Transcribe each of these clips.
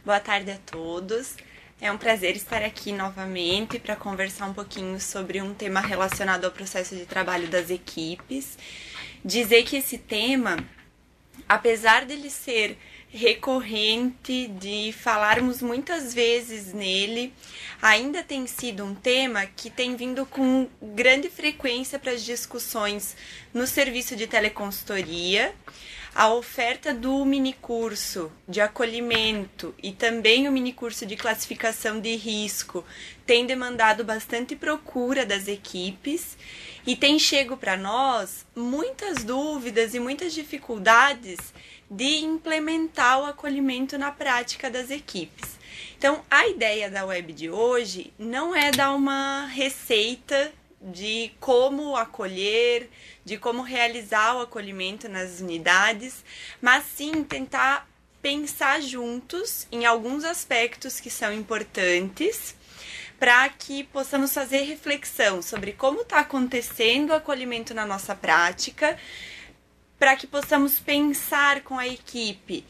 Boa tarde a todos. É um prazer estar aqui novamente para conversar um pouquinho sobre um tema relacionado ao processo de trabalho das equipes. Dizer que esse tema, apesar dele ser recorrente, de falarmos muitas vezes nele, ainda tem sido um tema que tem vindo com grande frequência para as discussões no serviço de teleconsultoria. A oferta do minicurso de acolhimento e também o minicurso de classificação de risco tem demandado bastante procura das equipes e tem chego para nós muitas dúvidas e muitas dificuldades de implementar o acolhimento na prática das equipes. Então, a ideia da web de hoje não é dar uma receita de como acolher, de como realizar o acolhimento nas unidades, mas sim tentar pensar juntos em alguns aspectos que são importantes para que possamos fazer reflexão sobre como está acontecendo o acolhimento na nossa prática, para que possamos pensar com a equipe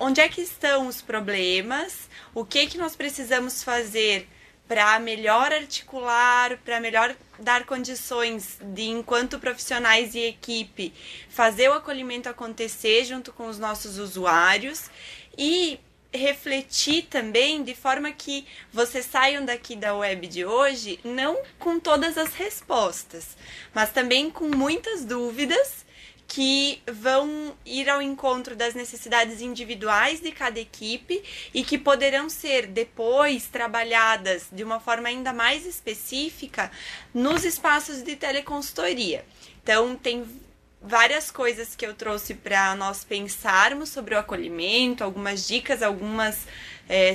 onde é que estão os problemas, o que nós precisamos fazer para melhor articular, para melhor dar condições de, enquanto profissionais e equipe, fazer o acolhimento acontecer junto com os nossos usuários e refletir também de forma que vocês saiam daqui da web de hoje não com todas as respostas, mas também com muitas dúvidas que vão ir ao encontro das necessidades individuais de cada equipe e que poderão ser depois trabalhadas de uma forma ainda mais específica nos espaços de teleconsultoria. Então, tem várias coisas que eu trouxe para nós pensarmos sobre o acolhimento, algumas dicas, algumas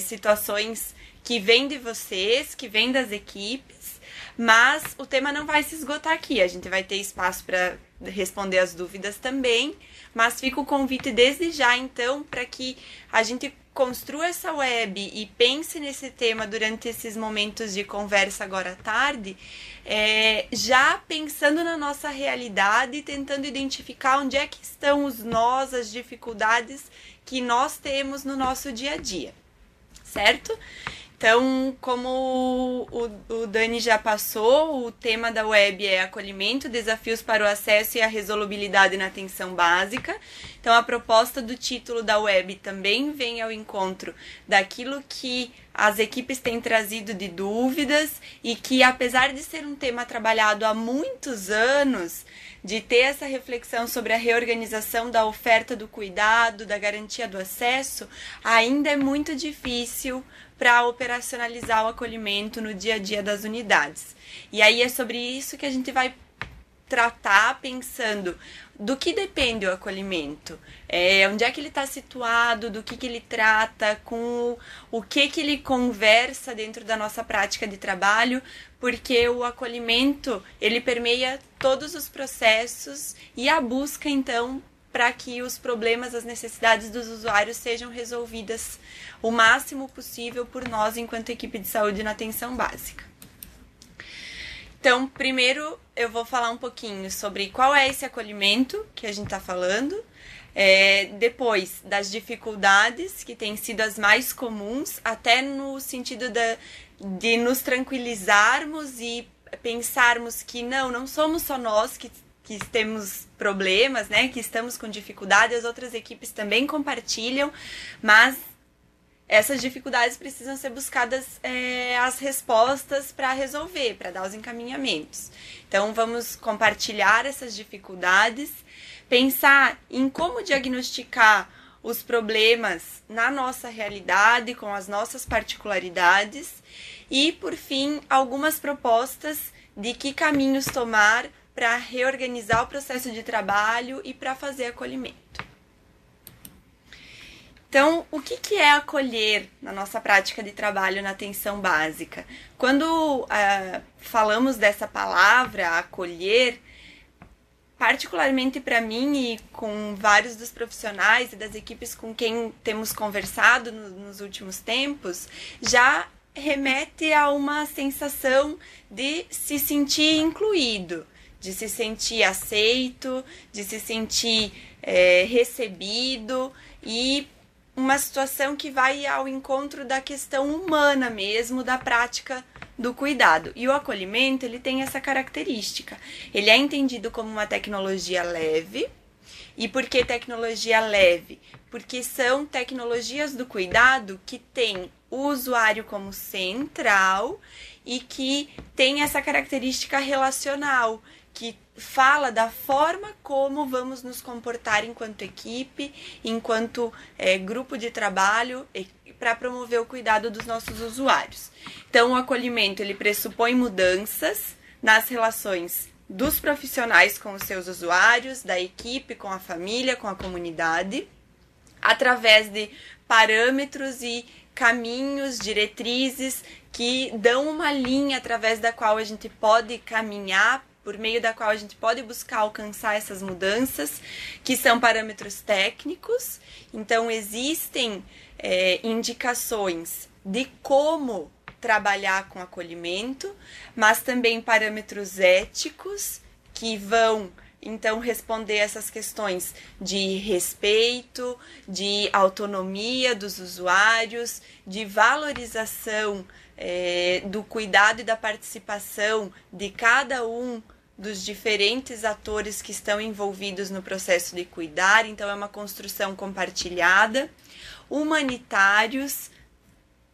situações que vêm de vocês, que vêm das equipes, mas o tema não vai se esgotar aqui, a gente vai ter espaço para responder as dúvidas também, mas fica o convite desde já, então, para que a gente construa essa web e pense nesse tema durante esses momentos de conversa agora à tarde, já pensando na nossa realidade e tentando identificar onde é que estão os nós, as dificuldades que nós temos no nosso dia a dia, certo? Então, como o Dani já passou, o tema da web é acolhimento, desafios para o acesso e a resolubilidade na atenção básica. Então, a proposta do título da web também vem ao encontro daquilo que as equipes têm trazido de dúvidas e que, apesar de ser um tema trabalhado há muitos anos, de ter essa reflexão sobre a reorganização da oferta do cuidado, da garantia do acesso, ainda é muito difícil para operacionalizar o acolhimento no dia a dia das unidades. E aí é sobre isso que a gente vai tratar, pensando do que depende o acolhimento, onde é que ele está situado, do que ele trata, com o que ele conversa dentro da nossa prática de trabalho, porque o acolhimento, ele permeia todos os processos e a busca, então, para que os problemas, as necessidades dos usuários sejam resolvidas o máximo possível por nós, enquanto equipe de saúde na atenção básica. Então, primeiro eu vou falar um pouquinho sobre qual é esse acolhimento que a gente está falando, depois das dificuldades, que têm sido as mais comuns, até no sentido de nos tranquilizarmos e pensarmos que não somos só nós que temos problemas, né, que estamos com dificuldade, as outras equipes também compartilham, mas essas dificuldades precisam ser buscadas as respostas para resolver, para dar os encaminhamentos. Então, vamos compartilhar essas dificuldades, pensar em como diagnosticar os problemas na nossa realidade, com as nossas particularidades e, por fim, algumas propostas de que caminhos tomar para reorganizar o processo de trabalho e para fazer acolhimento. Então, o que é acolher na nossa prática de trabalho na atenção básica? Quando falamos dessa palavra, acolher, particularmente para mim e com vários dos profissionais e das equipes com quem temos conversado nos últimos tempos, já remete a uma sensação de se sentir incluído, de se sentir aceito, de se sentir recebido, e uma situação que vai ao encontro da questão humana mesmo, da prática do cuidado. E o acolhimento, ele tem essa característica. Ele é entendido como uma tecnologia leve. E por que tecnologia leve? Porque são tecnologias do cuidado que têm o usuário como central e que tem essa característica relacional, que fala da forma como vamos nos comportar enquanto equipe, enquanto grupo de trabalho, para promover o cuidado dos nossos usuários. Então, o acolhimento, ele pressupõe mudanças nas relações dos profissionais com os seus usuários, da equipe com a família, com a comunidade, através de parâmetros e caminhos, diretrizes que dão uma linha através da qual a gente pode caminhar, por meio da qual a gente pode buscar alcançar essas mudanças, que são parâmetros técnicos. Então, existem indicações de como trabalhar com acolhimento, mas também parâmetros éticos que vão, então, responder essas questões de respeito, de autonomia dos usuários, de valorização do cuidado e da participação de cada um dos diferentes atores que estão envolvidos no processo de cuidar. Então, é uma construção compartilhada. Humanitários,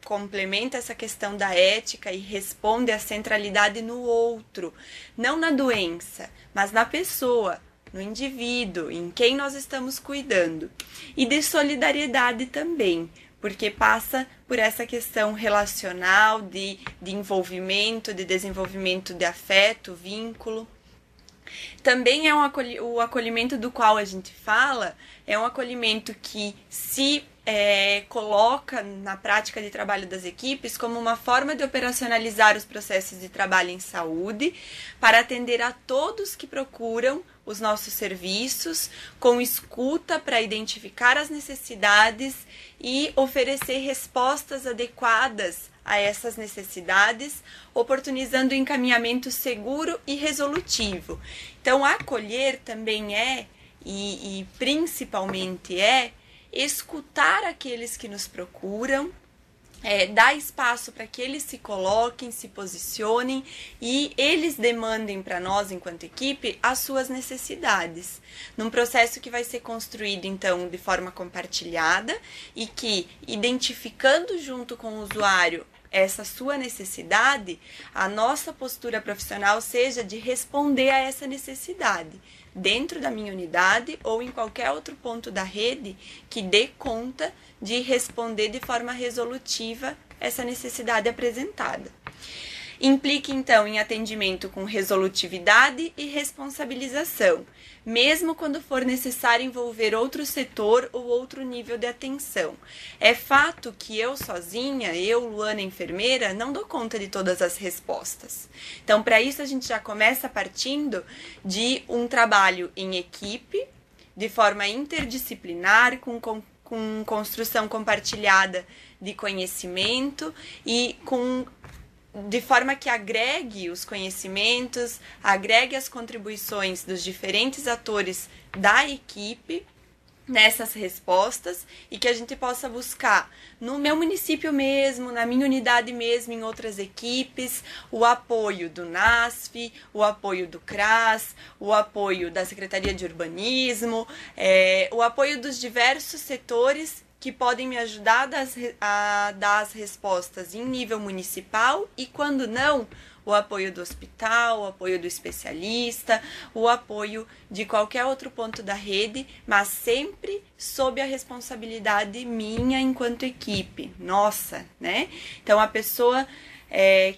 complementa essa questão da ética e responde à centralidade no outro, não na doença, mas na pessoa, no indivíduo, em quem nós estamos cuidando. E de solidariedade também, porque passa por essa questão relacional de envolvimento, de desenvolvimento de afeto, vínculo. Também é o acolhimento do qual a gente fala, é um acolhimento que se coloca na prática de trabalho das equipes como uma forma de operacionalizar os processos de trabalho em saúde para atender a todos que procuram os nossos serviços, com escuta para identificar as necessidades e oferecer respostas adequadas a essas necessidades, oportunizando o encaminhamento seguro e resolutivo. Então, acolher também e principalmente escutar aqueles que nos procuram, dar espaço para que eles se coloquem, se posicionem e eles demandem para nós, enquanto equipe, as suas necessidades. Num processo que vai ser construído, então, de forma compartilhada e que, identificando junto com o usuário essa sua necessidade, a nossa postura profissional seja de responder a essa necessidade dentro da minha unidade ou em qualquer outro ponto da rede que dê conta de responder de forma resolutiva essa necessidade apresentada. Implica, então, em atendimento com resolutividade e responsabilização, mesmo quando for necessário envolver outro setor ou outro nível de atenção. É fato que eu sozinha, Luana, enfermeira, não dou conta de todas as respostas. Então, para isso, a gente já começa partindo de um trabalho em equipe, de forma interdisciplinar, com construção compartilhada de conhecimento e de forma que agregue os conhecimentos, agregue as contribuições dos diferentes atores da equipe nessas respostas e que a gente possa buscar no meu município mesmo, na minha unidade mesmo, em outras equipes, o apoio do NASF, o apoio do CRAS, o apoio da Secretaria de Urbanismo, o apoio dos diversos setores que podem me ajudar a dar as respostas em nível municipal e, quando não, o apoio do hospital, o apoio do especialista, o apoio de qualquer outro ponto da rede, mas sempre sob a responsabilidade minha enquanto equipe, nossa, né? Então, a pessoa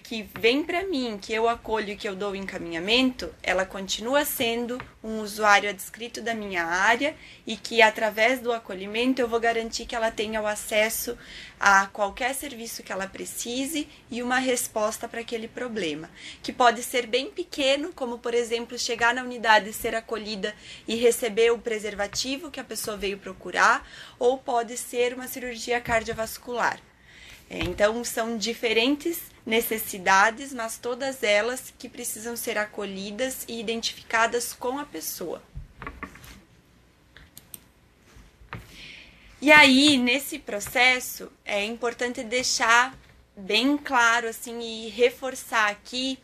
que vem para mim, que eu acolho e que eu dou o encaminhamento, ela continua sendo um usuário adscrito da minha área e que, através do acolhimento, eu vou garantir que ela tenha o acesso a qualquer serviço que ela precise e uma resposta para aquele problema, que pode ser bem pequeno, como, por exemplo, chegar na unidade, ser acolhida e receber o preservativo que a pessoa veio procurar, ou pode ser uma cirurgia cardiovascular. Então, são diferentes necessidades, mas todas elas que precisam ser acolhidas e identificadas com a pessoa. E aí, nesse processo, é importante deixar bem claro assim e reforçar aqui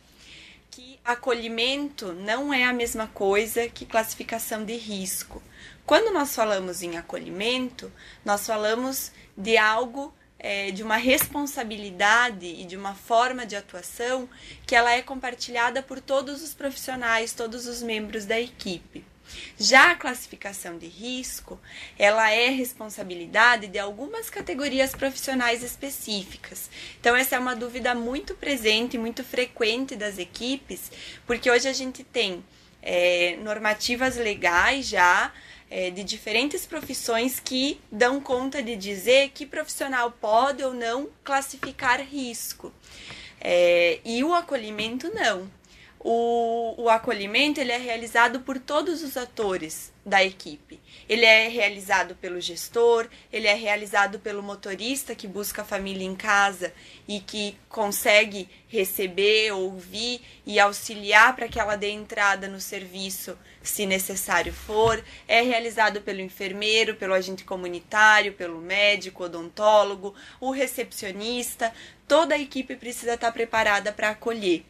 que acolhimento não é a mesma coisa que classificação de risco. Quando nós falamos em acolhimento, nós falamos de algo, de uma responsabilidade e de uma forma de atuação que ela é compartilhada por todos os profissionais, todos os membros da equipe. Já a classificação de risco, ela é responsabilidade de algumas categorias profissionais específicas. Então, essa é uma dúvida muito presente, muito frequente das equipes, porque hoje a gente tem normativas legais já, de diferentes profissões que dão conta de dizer que profissional pode ou não classificar risco. E o acolhimento não. O acolhimento ele é realizado por todos os atores da equipe. Ele é realizado pelo gestor, ele é realizado pelo motorista que busca a família em casa e que consegue receber, ouvir e auxiliar para que ela dê entrada no serviço se necessário for. É realizado pelo enfermeiro, pelo agente comunitário, pelo médico, odontólogo, o recepcionista. Toda a equipe precisa estar preparada para acolher.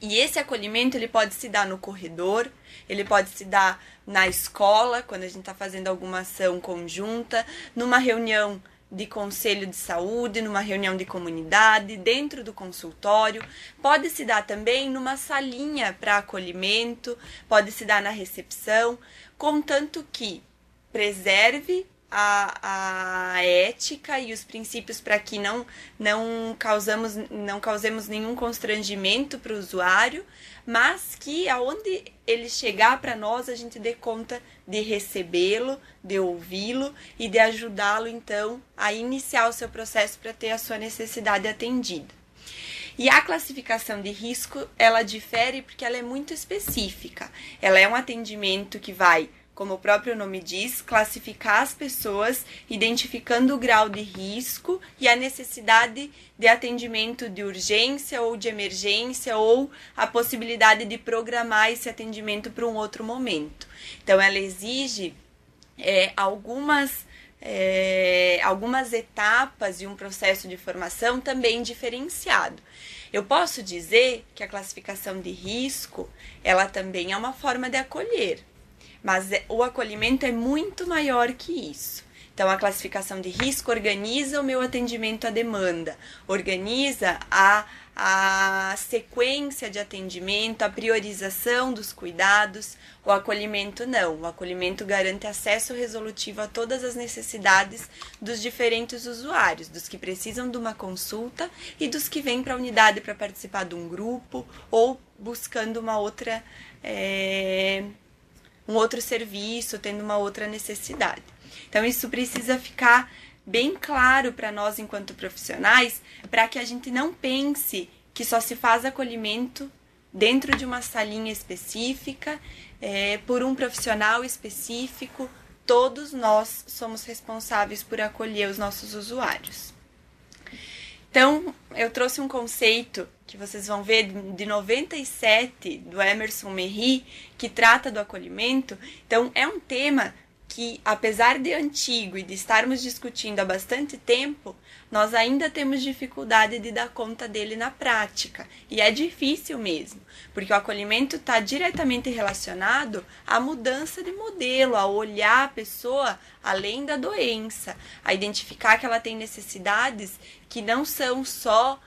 E esse acolhimento ele pode se dar no corredor, ele pode se dar na escola, quando a gente está fazendo alguma ação conjunta, numa reunião de conselho de saúde, numa reunião de comunidade, dentro do consultório. Pode se dar também numa salinha para acolhimento, pode se dar na recepção, contanto que preserve a ética e os princípios para que não causemos nenhum constrangimento para o usuário, mas que aonde ele chegar para nós a gente dê conta de recebê-lo, de ouvi-lo e de ajudá-lo então a iniciar o seu processo para ter a sua necessidade atendida. E a classificação de risco, ela difere porque ela é muito específica. Ela é um atendimento que vai, como o próprio nome diz, classificar as pessoas, identificando o grau de risco e a necessidade de atendimento de urgência ou de emergência ou a possibilidade de programar esse atendimento para um outro momento. Então, ela exige algumas etapas e um processo de formação também diferenciado. Eu posso dizer que a classificação de risco, ela também é uma forma de acolher. Mas o acolhimento é muito maior que isso. Então, a classificação de risco organiza o meu atendimento à demanda, organiza a sequência de atendimento, a priorização dos cuidados. O acolhimento não. O acolhimento garante acesso resolutivo a todas as necessidades dos diferentes usuários, dos que precisam de uma consulta e dos que vêm para a unidade para participar de um grupo ou buscando um outro serviço, tendo uma outra necessidade. Então, isso precisa ficar bem claro para nós, enquanto profissionais, para que a gente não pense que só se faz acolhimento dentro de uma salinha específica, por um profissional específico. Todos nós somos responsáveis por acolher os nossos usuários. Então, eu trouxe um conceito que vocês vão ver de 97, do Emerson Merri, que trata do acolhimento. Então, é um tema que, apesar de antigo e de estarmos discutindo há bastante tempo, nós ainda temos dificuldade de dar conta dele na prática. E é difícil mesmo, porque o acolhimento está diretamente relacionado à mudança de modelo, a olhar a pessoa além da doença, a identificar que ela tem necessidades que não são só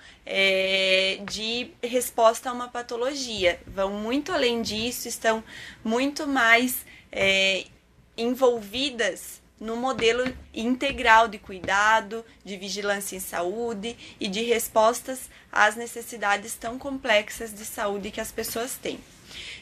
de resposta a uma patologia, vão muito além disso, estão muito mais envolvidas no modelo integral de cuidado, de vigilância em saúde e de respostas às necessidades tão complexas de saúde que as pessoas têm.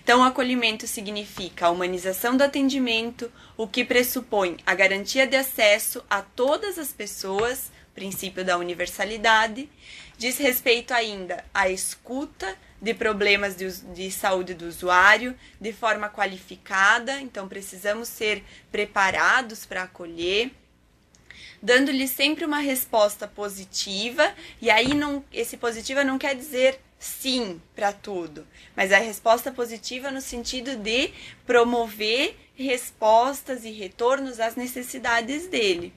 Então, o acolhimento significa a humanização do atendimento, o que pressupõe a garantia de acesso a todas as pessoas, princípio da universalidade, diz respeito ainda à escuta de problemas de saúde do usuário de forma qualificada, então precisamos ser preparados para acolher. dando-lhe sempre uma resposta positiva, e aí esse positiva não quer dizer sim para tudo, mas a resposta positiva no sentido de promover respostas e retornos às necessidades dele.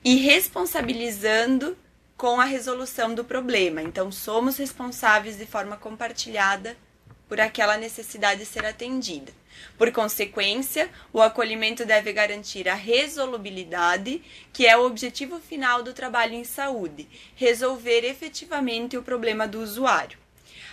E responsabilizando com a resolução do problema. Então, somos responsáveis de forma compartilhada por aquela necessidade ser atendida. Por consequência, o acolhimento deve garantir a resolubilidade, que é o objetivo final do trabalho em saúde, resolver efetivamente o problema do usuário.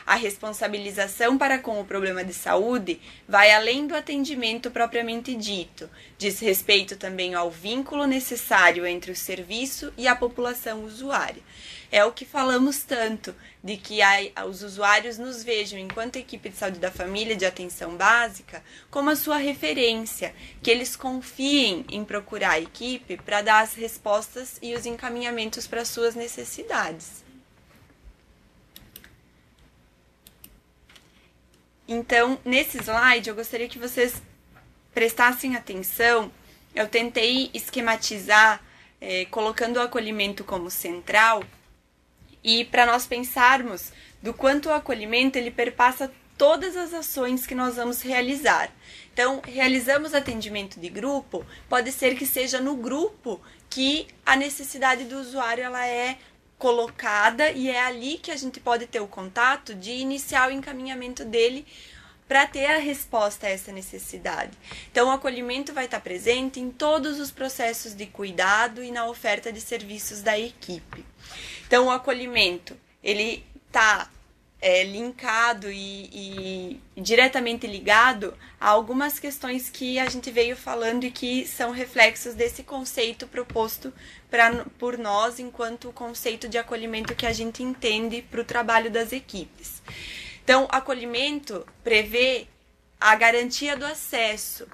A responsabilização para com o problema de saúde vai além do atendimento propriamente dito, diz respeito também ao vínculo necessário entre o serviço e a população usuária. É o que falamos tanto, de que os usuários nos vejam enquanto equipe de saúde da família de atenção básica como a sua referência, que eles confiem em procurar a equipe para dar as respostas e os encaminhamentos para suas necessidades. Então, nesse slide, eu gostaria que vocês prestassem atenção. Eu tentei esquematizar, colocando o acolhimento como central, e para nós pensarmos do quanto o acolhimento ele perpassa todas as ações que nós vamos realizar. Então, realizamos atendimento de grupo, pode ser que seja no grupo que a necessidade do usuário ela é colocada, e é ali que a gente pode ter o contato de iniciar o encaminhamento dele para ter a resposta a essa necessidade. Então, o acolhimento vai estar presente em todos os processos de cuidado e na oferta de serviços da equipe. Então, o acolhimento, ele está linkado e diretamente ligado a algumas questões que a gente veio falando e que são reflexos desse conceito proposto por nós enquanto conceito de acolhimento que a gente entende para o trabalho das equipes. Então, acolhimento prevê a garantia do acesso.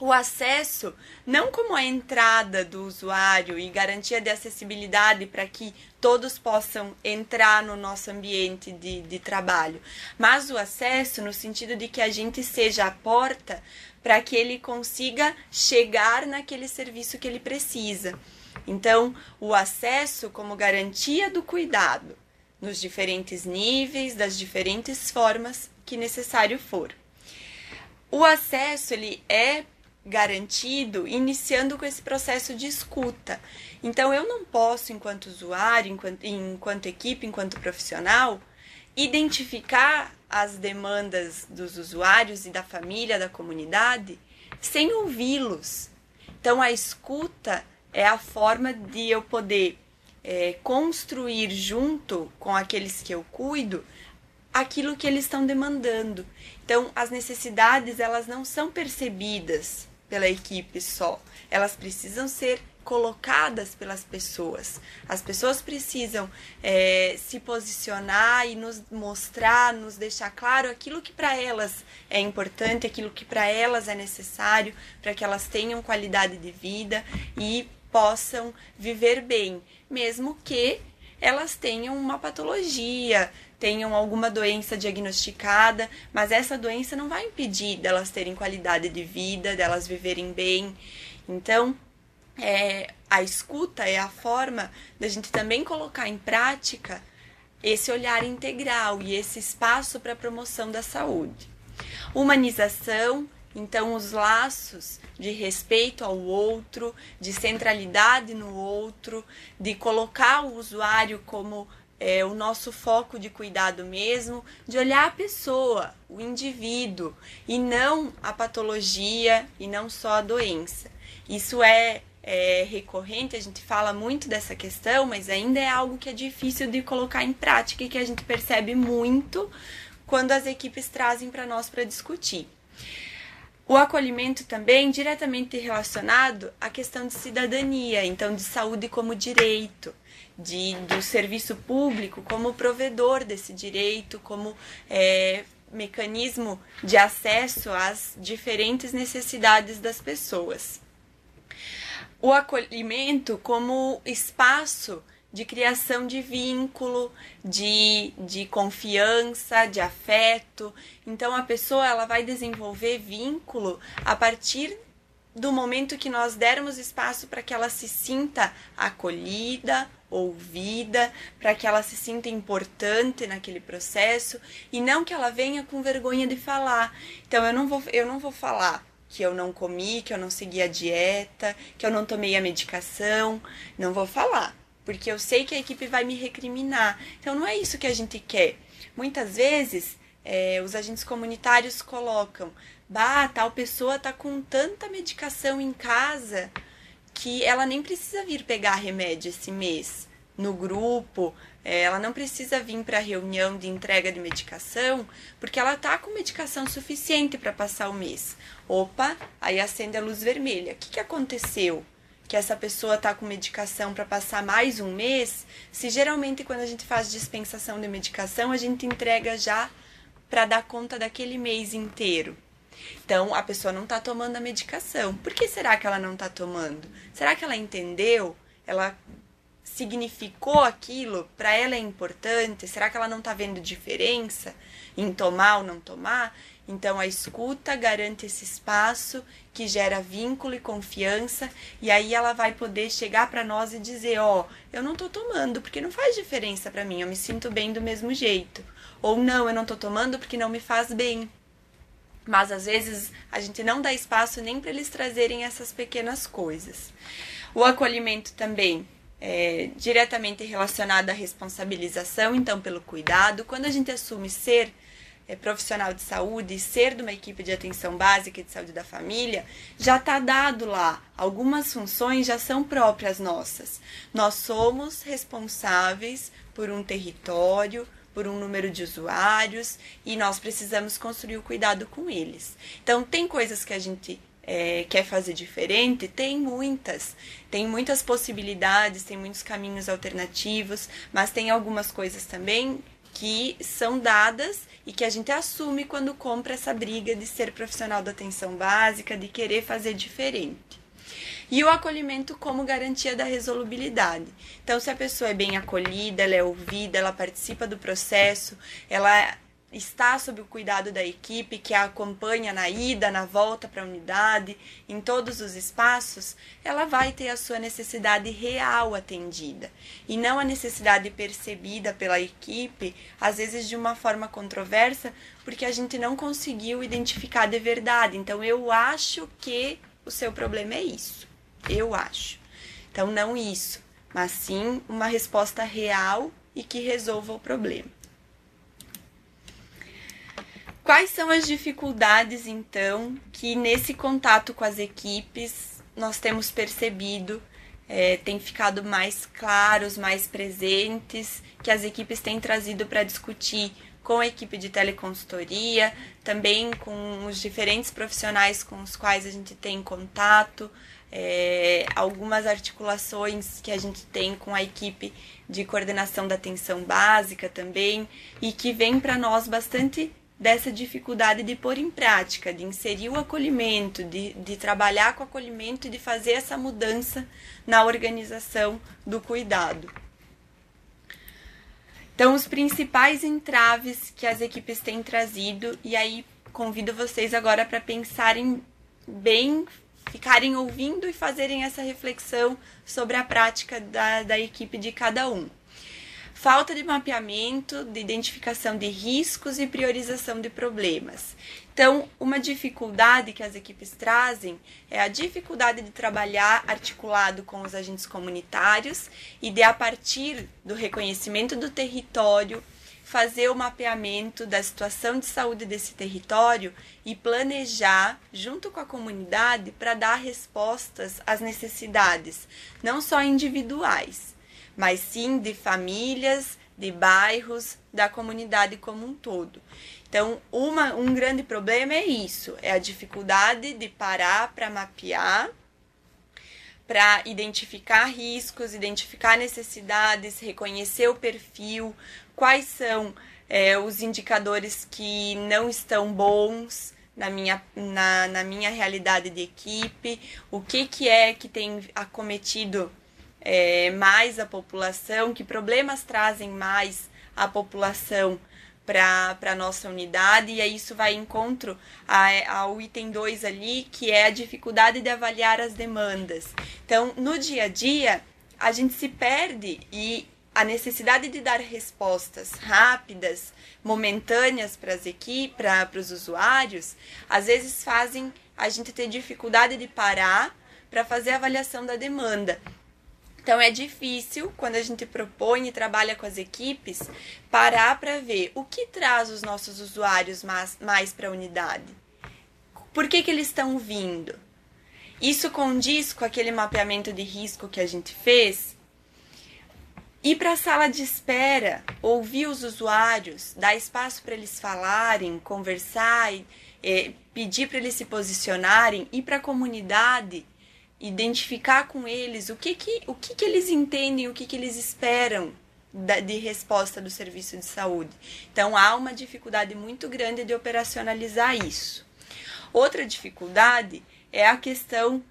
O acesso, não como a entrada do usuário e garantia de acessibilidade para que todos possam entrar no nosso ambiente de trabalho, mas o acesso no sentido de que a gente seja a porta para que ele consiga chegar naquele serviço que ele precisa. Então, o acesso como garantia do cuidado, nos diferentes níveis, das diferentes formas que necessário for. O acesso, ele é garantido iniciando com esse processo de escuta. Então, eu não posso, enquanto usuário, enquanto equipe, enquanto profissional, identificar as demandas dos usuários e da família, da comunidade, sem ouvi-los. Então, a escuta é a forma de eu poder construir junto com aqueles que eu cuido aquilo que eles estão demandando. Então, as necessidades, elas não são percebidas pela equipe só, elas precisam ser colocadas pelas pessoas. As pessoas precisam se posicionar e nos mostrar, nos deixar claro aquilo que para elas é importante, aquilo que para elas é necessário, para que elas tenham qualidade de vida e possam viver bem, mesmo que elas tenham uma patologia, tenham alguma doença diagnosticada, mas essa doença não vai impedir delas terem qualidade de vida, delas viverem bem. Então, a escuta é a forma da gente também colocar em prática esse olhar integral e esse espaço para a promoção da saúde. Humanização, então os laços de respeito ao outro, de centralidade no outro, de colocar o usuário como o nosso foco de cuidado mesmo, de olhar a pessoa, o indivíduo, e não a patologia e não só a doença. Isso é recorrente, a gente fala muito dessa questão, mas ainda é algo que é difícil de colocar em prática e que a gente percebe muito quando as equipes trazem para nós para discutir. O acolhimento também diretamente relacionado à questão de cidadania, então de saúde como direito, do serviço público como provedor desse direito, como mecanismo de acesso às diferentes necessidades das pessoas. O acolhimento como espaço de criação de vínculo, de confiança, de afeto. Então, a pessoa ela vai desenvolver vínculo a partir do momento que nós dermos espaço para que ela se sinta acolhida, ouvida, para que ela se sinta importante naquele processo e não que ela venha com vergonha de falar. Então eu não vou falar que eu não comi, que eu não segui a dieta, que eu não tomei a medicação, não vou falar, porque eu sei que a equipe vai me recriminar. Então não é isso que a gente quer. Muitas vezes os agentes comunitários colocam: bah, tal pessoa tá com tanta medicação em casa que ela nem precisa vir pegar remédio esse mês no grupo, ela não precisa vir para a reunião de entrega de medicação, porque ela tá com medicação suficiente para passar o mês. Opa, aí acende a luz vermelha. O que aconteceu? Que essa pessoa tá com medicação para passar mais um mês, se geralmente quando a gente faz dispensação de medicação, a gente entrega já para dar conta daquele mês inteiro. Então, a pessoa não está tomando a medicação. Por que será que ela não está tomando? Será que ela entendeu? Ela significou aquilo? Para ela é importante? Será que ela não está vendo diferença em tomar ou não tomar? Então, a escuta garante esse espaço que gera vínculo e confiança, e aí ela vai poder chegar para nós e dizer: ó, eu não estou tomando porque não faz diferença para mim, eu me sinto bem do mesmo jeito. Ou não, eu não estou tomando porque não me faz bem. Mas às vezes a gente não dá espaço nem para eles trazerem essas pequenas coisas. O acolhimento também é diretamente relacionado à responsabilização, então pelo cuidado. Quando a gente assume ser profissional de saúde e ser de uma equipe de atenção básica e de saúde da família, já está dado lá. Algumas funções já são próprias nossas. Nós somos responsáveis por um território, por um número de usuários, e nós precisamos construir o cuidado com eles. Então, tem coisas que a gente quer fazer diferente? Tem muitas possibilidades, tem muitos caminhos alternativos, mas tem algumas coisas também que são dadas e que a gente assume quando compra essa briga de ser profissional da atenção básica, de querer fazer diferente. E o acolhimento como garantia da resolubilidade. Então, se a pessoa é bem acolhida, ela é ouvida, ela participa do processo, ela está sob o cuidado da equipe que a acompanha na ida, na volta para a unidade, em todos os espaços, ela vai ter a sua necessidade real atendida. E não a necessidade percebida pela equipe, às vezes de uma forma controversa, porque a gente não conseguiu identificar de verdade. Então, eu acho que o seu problema é isso. Eu acho. Então, não isso, mas sim uma resposta real e que resolva o problema. Quais são as dificuldades, então, que nesse contato com as equipes nós temos percebido, tem ficado mais claros, mais presentes, que as equipes têm trazido para discutir com a equipe de teleconsultoria, também com os diferentes profissionais com os quais a gente tem contato, algumas articulações que a gente tem com a equipe de coordenação da atenção básica também, e que vem para nós bastante dessa dificuldade de pôr em prática, de inserir o acolhimento, de trabalhar com o acolhimento e de fazer essa mudança na organização do cuidado. Então, os principais entraves que as equipes têm trazido, e aí convido vocês agora para pensarem bem, ficarem ouvindo e fazerem essa reflexão sobre a prática da equipe de cada um. Falta de mapeamento, de identificação de riscos e priorização de problemas. Então, uma dificuldade que as equipes trazem é a dificuldade de trabalhar articulado com os agentes comunitários e de, a partir do reconhecimento do território, fazer o mapeamento da situação de saúde desse território e planejar, junto com a comunidade, para dar respostas às necessidades, não só individuais, mas sim de famílias, de bairros, da comunidade como um todo. Então, um grande problema é isso, é a dificuldade de parar para mapear, para identificar riscos, identificar necessidades, reconhecer o perfil, quais são os indicadores que não estão bons na minha realidade de equipe, o que tem acometido mais a população, que problemas trazem mais a população para a nossa unidade, e aí isso vai em encontro ao item 2 ali, que é a dificuldade de avaliar as demandas. Então, no dia a dia, a gente se perde e a necessidade de dar respostas rápidas, momentâneas para as equipes, para os usuários, às vezes fazem a gente ter dificuldade de parar para fazer a avaliação da demanda. Então, é difícil, quando a gente propõe e trabalha com as equipes, parar para ver o que traz os nossos usuários mais para a unidade. Por que eles estão vindo? Isso condiz com aquele mapeamento de risco que a gente fez? Ir para a sala de espera, ouvir os usuários, dar espaço para eles falarem, conversar, pedir para eles se posicionarem, ir para a comunidade, identificar com eles o que eles entendem, o que eles esperam de resposta do serviço de saúde. Então, há uma dificuldade muito grande de operacionalizar isso. Outra dificuldade é a questão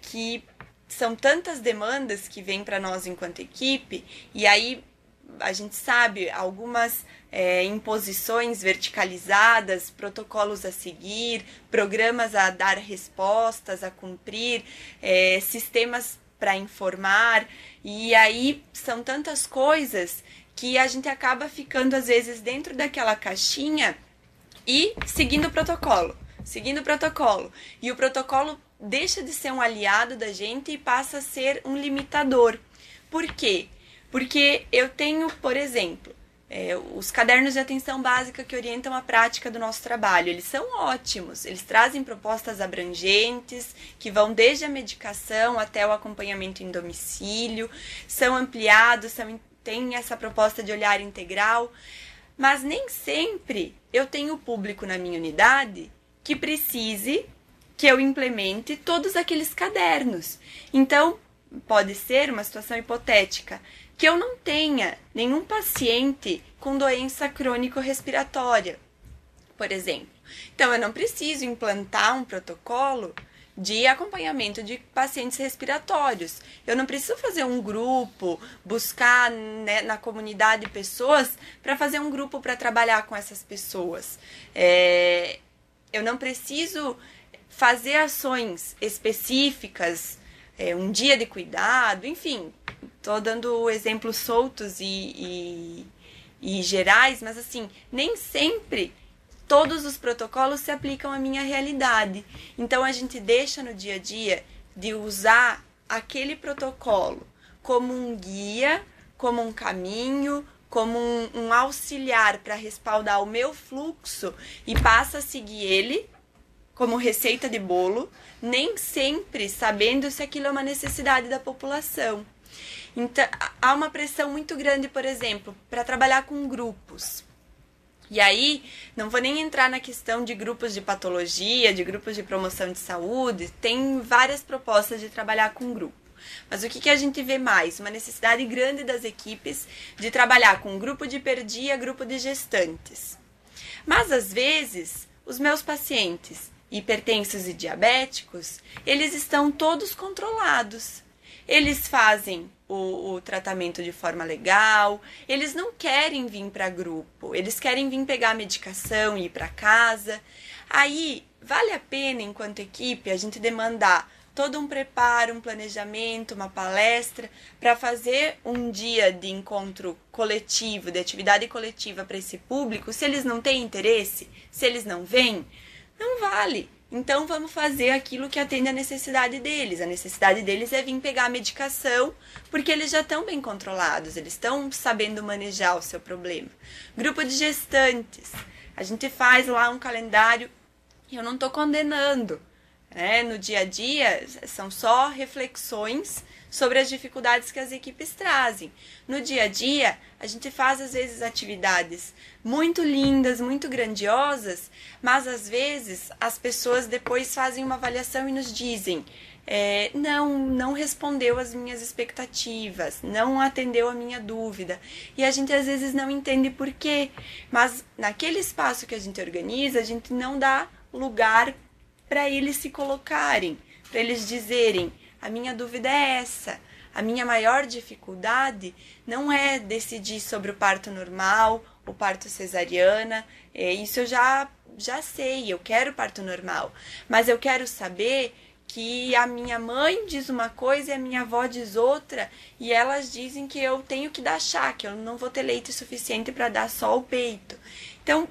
que são tantas demandas que vêm para nós enquanto equipe, e aí a gente sabe algumas imposições verticalizadas, protocolos a seguir, programas a dar respostas, a cumprir, sistemas para informar, e aí são tantas coisas que a gente acaba ficando às vezes dentro daquela caixinha e seguindo o protocolo. E o protocolo deixa de ser um aliado da gente e passa a ser um limitador. Por quê? Porque eu tenho, por exemplo, os cadernos de atenção básica que orientam a prática do nosso trabalho. Eles são ótimos, eles trazem propostas abrangentes, que vão desde a medicação até o acompanhamento em domicílio, são ampliados, tem essa proposta de olhar integral, mas nem sempre eu tenho público na minha unidade que precise que eu implemente todos aqueles cadernos. Então, pode ser uma situação hipotética, que eu não tenha nenhum paciente com doença crônico-respiratória, por exemplo. Então, eu não preciso implantar um protocolo de acompanhamento de pacientes respiratórios. Eu não preciso fazer um grupo, buscar na comunidade pessoas para fazer um grupo para trabalhar com essas pessoas. Eu não preciso fazer ações específicas, um dia de cuidado, enfim, estou dando exemplos soltos e gerais, mas assim, nem sempre todos os protocolos se aplicam à minha realidade. Então, a gente deixa no dia a dia de usar aquele protocolo como um guia, como um caminho, como um auxiliar para respaldar o meu fluxo e passa a seguir ele como receita de bolo, nem sempre sabendo se aquilo é uma necessidade da população. Então, há uma pressão muito grande, por exemplo, para trabalhar com grupos. E aí, não vou nem entrar na questão de grupos de patologia, de grupos de promoção de saúde, tem várias propostas de trabalhar com grupo. Mas o que a gente vê mais? Uma necessidade grande das equipes de trabalhar com grupo de hiperdia, grupo de gestantes. Mas, às vezes, os meus pacientes hipertensos e diabéticos, eles estão todos controlados. Eles fazem o tratamento de forma legal, eles não querem vir para grupo, eles querem vir pegar a medicação e ir para casa. Aí, vale a pena, enquanto equipe, a gente demandar todo um preparo, um planejamento, uma palestra, para fazer um dia de encontro coletivo, de atividade coletiva para esse público, se eles não têm interesse, se eles não vêm, não vale. Então, vamos fazer aquilo que atende à necessidade deles. A necessidade deles é vir pegar a medicação, porque eles já estão bem controlados, eles estão sabendo manejar o seu problema. Grupo de gestantes. A gente faz lá um calendário, e eu não estou condenando, né? No dia a dia, são só reflexões sobre as dificuldades que as equipes trazem. No dia a dia, a gente faz, às vezes, atividades muito lindas, muito grandiosas, mas, às vezes, as pessoas depois fazem uma avaliação e nos dizem não respondeu às minhas expectativas, não atendeu a minha dúvida. E a gente, às vezes, não entende por quê. Mas, naquele espaço que a gente organiza, a gente não dá lugar para eles se colocarem, para eles dizerem: a minha dúvida é essa, a minha maior dificuldade não é decidir sobre o parto normal o parto cesariana, isso eu já sei, eu quero parto normal, mas eu quero saber que a minha mãe diz uma coisa e a minha avó diz outra, e elas dizem que eu tenho que dar chá, que eu não vou ter leite suficiente para dar só o peito. Então,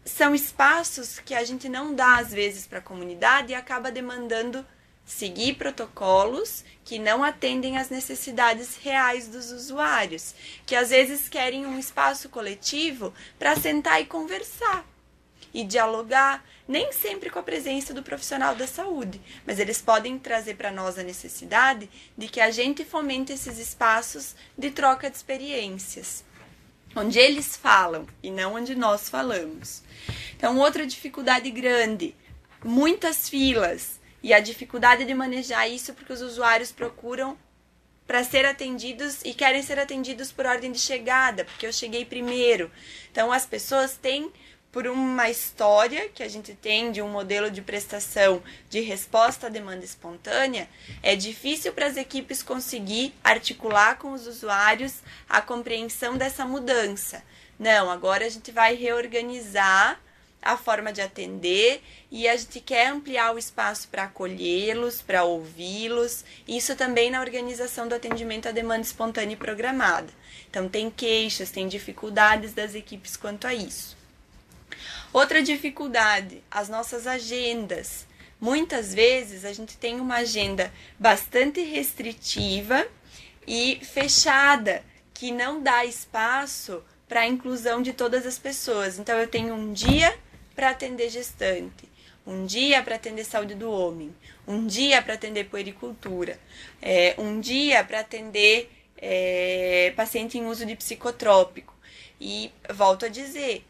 são espaços que a gente não dá às vezes para a comunidade e acaba demandando seguir protocolos que não atendem às necessidades reais dos usuários, que às vezes querem um espaço coletivo para sentar e conversar e dialogar, nem sempre com a presença do profissional da saúde, mas eles podem trazer para nós a necessidade de que a gente fomente esses espaços de troca de experiências, onde eles falam e não onde nós falamos. Então, outra dificuldade grande, muitas filas, e a dificuldade de manejar isso porque os usuários procuram para ser atendidos e querem ser atendidos por ordem de chegada, porque eu cheguei primeiro. Então, as pessoas têm, por uma história que a gente tem de um modelo de prestação de resposta à demanda espontânea, é difícil para as equipes conseguir articular com os usuários a compreensão dessa mudança. Não, agora a gente vai reorganizar a forma de atender e a gente quer ampliar o espaço para acolhê-los, para ouvi-los, isso também na organização do atendimento à demanda espontânea e programada. Então, tem queixas, tem dificuldades das equipes quanto a isso. Outra dificuldade, as nossas agendas. Muitas vezes a gente tem uma agenda bastante restritiva e fechada, que não dá espaço para a inclusão de todas as pessoas. Então, eu tenho um dia para atender gestante, um dia para atender saúde do homem, um dia para atender puericultura, um dia para atender paciente em uso de psicotrópico. E volto a dizer,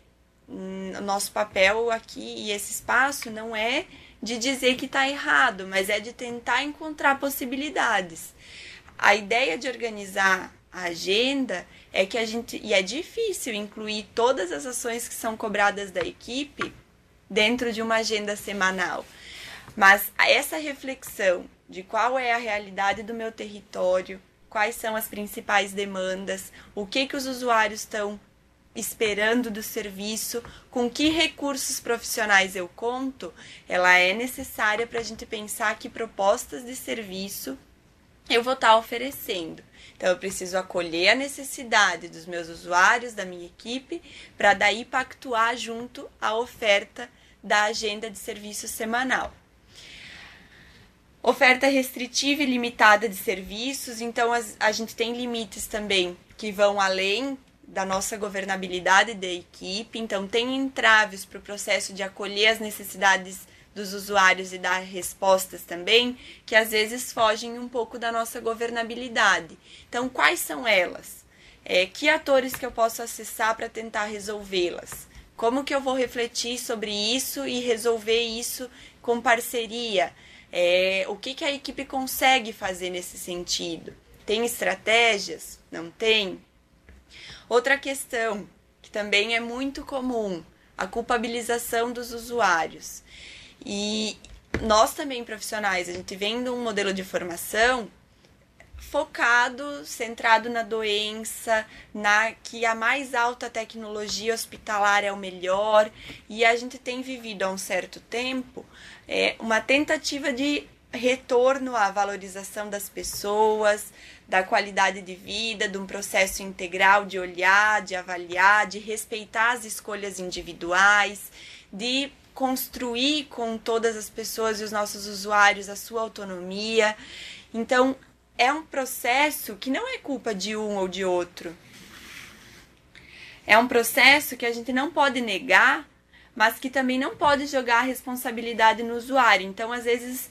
o nosso papel aqui e esse espaço não é de dizer que está errado, mas é de tentar encontrar possibilidades. A ideia de organizar a agenda é que e é difícil incluir todas as ações que são cobradas da equipe dentro de uma agenda semanal. Mas essa reflexão de qual é a realidade do meu território, quais são as principais demandas, o que os usuários estão esperando do serviço, com que recursos profissionais eu conto, ela é necessária para a gente pensar que propostas de serviço eu vou estar oferecendo. Então, eu preciso acolher a necessidade dos meus usuários, da minha equipe, para daí pactuar junto à oferta da agenda de serviço semanal. Oferta restritiva e limitada de serviços, então a gente tem limites também que vão além da nossa governabilidade da equipe, então tem entraves para o processo de acolher as necessidades dos usuários e dar respostas também, que às vezes fogem um pouco da nossa governabilidade. Então, quais são elas? Que atores que eu posso acessar para tentar resolvê-las? Como que eu vou refletir sobre isso e resolver isso com parceria? O que a equipe consegue fazer nesse sentido? Tem estratégias? Não tem? Outra questão, que também é muito comum, a culpabilização dos usuários. E nós também, profissionais, a gente vem de um modelo de formação focado, centrado na doença, que a mais alta tecnologia hospitalar é o melhor, e a gente tem vivido há um certo tempo uma tentativa de retorno à valorização das pessoas, da qualidade de vida, de um processo integral de olhar, de avaliar, de respeitar as escolhas individuais, de construir com todas as pessoas e os nossos usuários a sua autonomia. Então, é um processo que não é culpa de um ou de outro. É um processo que a gente não pode negar, mas que também não pode jogar a responsabilidade no usuário. Então, às vezes,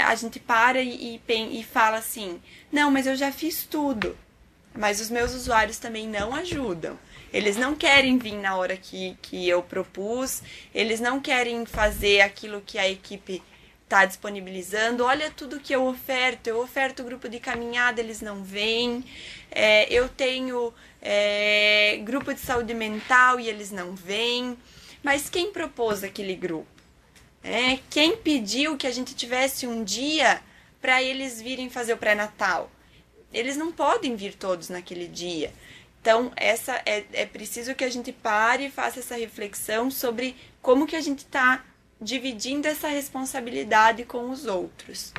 a gente para e fala assim, não, mas eu já fiz tudo. Mas os meus usuários também não ajudam. Eles não querem vir na hora que eu propus, eles não querem fazer aquilo que a equipe está disponibilizando. Olha tudo que eu oferto grupo de caminhada, eles não vêm, eu tenho grupo de saúde mental e eles não vêm. Mas quem propôs aquele grupo? Quem pediu que a gente tivesse um dia para eles virem fazer o pré-natal? Eles não podem vir todos naquele dia. Então, é preciso que a gente pare e faça essa reflexão sobre como que a gente está dividindo essa responsabilidade com os outros.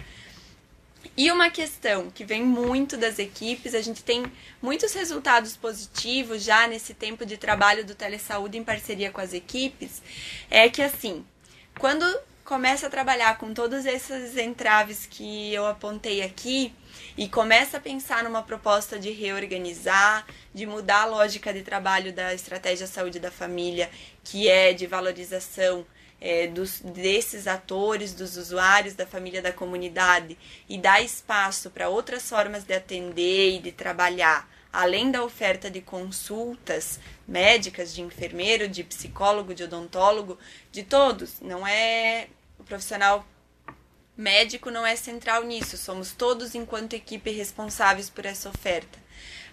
E uma questão que vem muito das equipes, a gente tem muitos resultados positivos já nesse tempo de trabalho do Telesaúde em parceria com as equipes, é que assim, quando começa a trabalhar com todos esses entraves que eu apontei aqui e começa a pensar numa proposta de reorganizar, de mudar a lógica de trabalho da estratégia saúde da família, que é de valorização desses atores, dos usuários, da família, da comunidade, e dar espaço para outras formas de atender e de trabalhar, além da oferta de consultas médicas, de enfermeiro, de psicólogo, de odontólogo, de todos. Não é o profissional médico não é central nisso, somos todos enquanto equipe responsáveis por essa oferta.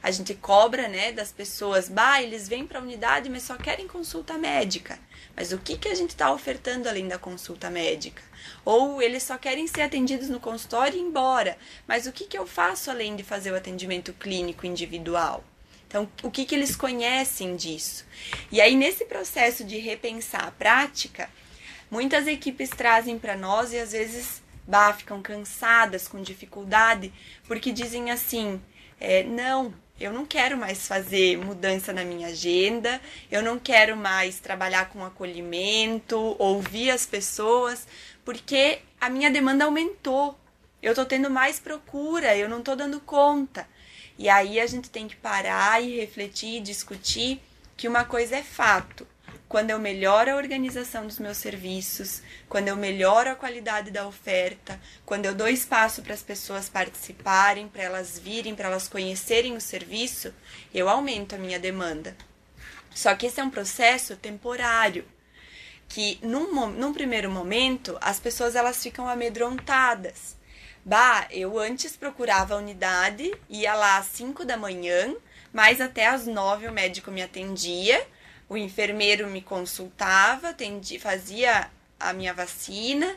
A gente cobra, né, das pessoas, eles vêm para a unidade, mas só querem consulta médica. Mas o que a gente está ofertando além da consulta médica? Ou eles só querem ser atendidos no consultório e ir embora. Mas o que eu faço além de fazer o atendimento clínico individual? Então, o que eles conhecem disso? E aí, nesse processo de repensar a prática, muitas equipes trazem para nós e às vezes ficam cansadas, com dificuldade, porque dizem assim, não, eu não quero mais fazer mudança na minha agenda, eu não quero mais trabalhar com acolhimento, ouvir as pessoas, porque a minha demanda aumentou, eu estou tendo mais procura, eu não estou dando conta. E aí a gente tem que parar e refletir e discutir que uma coisa é fato. Quando eu melhoro a organização dos meus serviços, quando eu melhoro a qualidade da oferta, quando eu dou espaço para as pessoas participarem, para elas virem, para elas conhecerem o serviço, eu aumento a minha demanda. Só que esse é um processo temporário, que num primeiro momento as pessoas elas ficam amedrontadas. Eu antes procurava a unidade, ia lá às 5 da manhã, mas até às 9 o médico me atendia, o enfermeiro me consultava, fazia a minha vacina,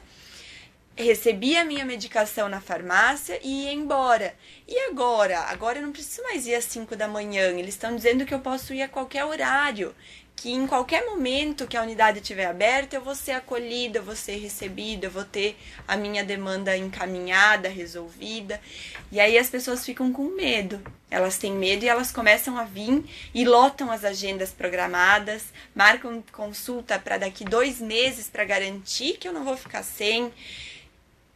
recebia a minha medicação na farmácia e ia embora. E agora? Agora eu não preciso mais ir às 5 da manhã. Eles estão dizendo que eu posso ir a qualquer horário, que em qualquer momento que a unidade estiver aberta, eu vou ser acolhida, eu vou ser recebida, eu vou ter a minha demanda encaminhada, resolvida. E aí as pessoas ficam com medo. Elas têm medo e elas começam a vir e lotam as agendas programadas, marcam consulta para daqui 2 meses para garantir que eu não vou ficar sem.